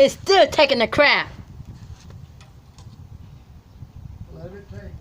It's still taking a crap. Let it take.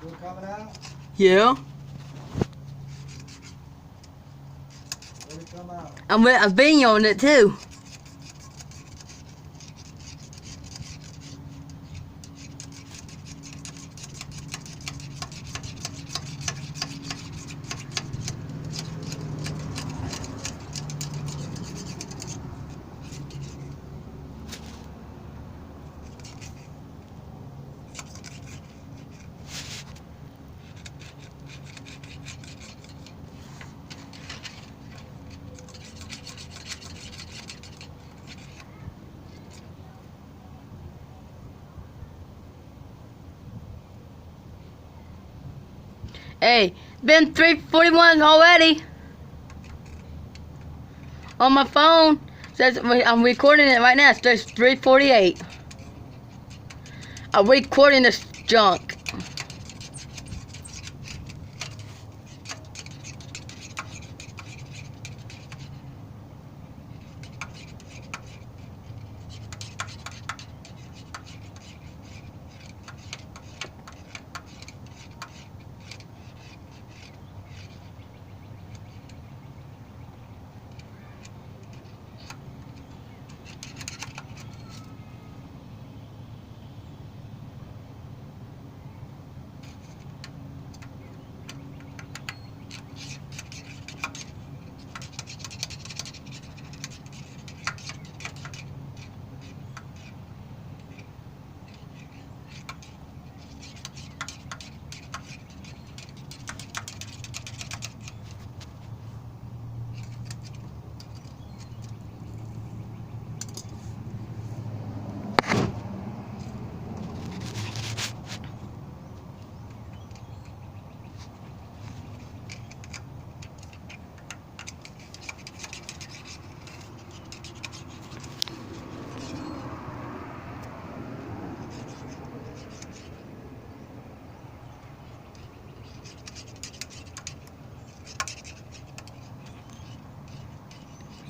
Still coming out? Yeah. Let it come out. I'm being on it too. Hey, it's been 3:41 already. On my phone, says I'm recording it right now. It says 3:48. I'm recording this junk.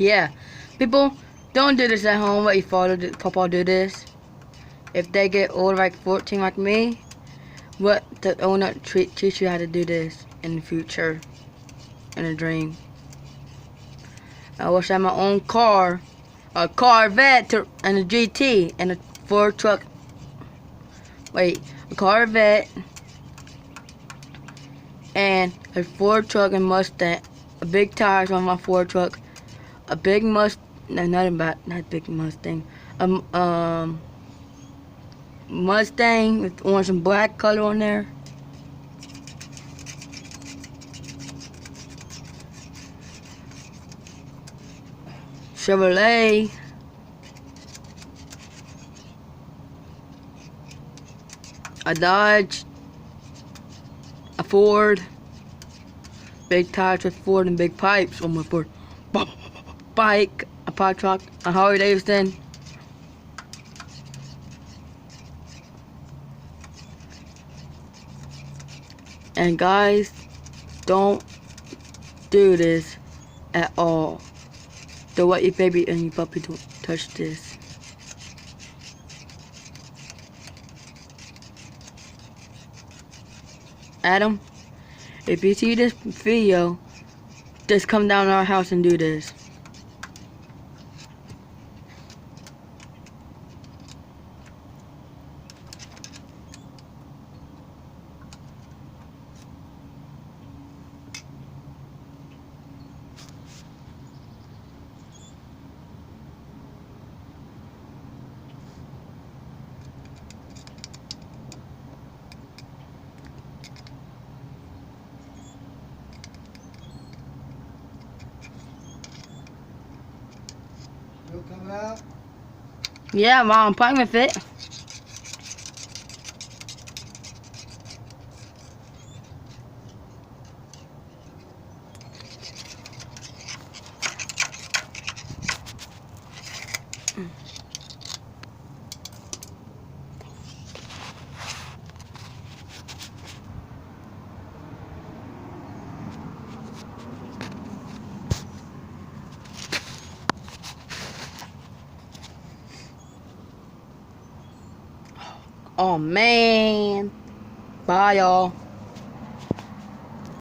Yeah. People, don't do this at home. Let your papa do this. If they get old, like 14 like me, what the owner teach you how to do this in the future, in a dream. I wish I had my own car, a Corvette and a GT and a Ford truck. Wait, a Corvette and a Ford truck and Mustang, a big tires on my Ford truck, a big not big Mustang, Mustang with orange and black color on there. Chevrolet. A Dodge. A Ford. Big tires with Ford and big pipes on my Ford. Bike. A power truck. A Harley Davidson. And guys, don't do this at all. Don't let your baby and your puppy don't touch this. Adam, if you see this video, just come down to our house and do this. Still coming out? Yeah, Mom, I'm playing with it. Oh man. Bye y'all.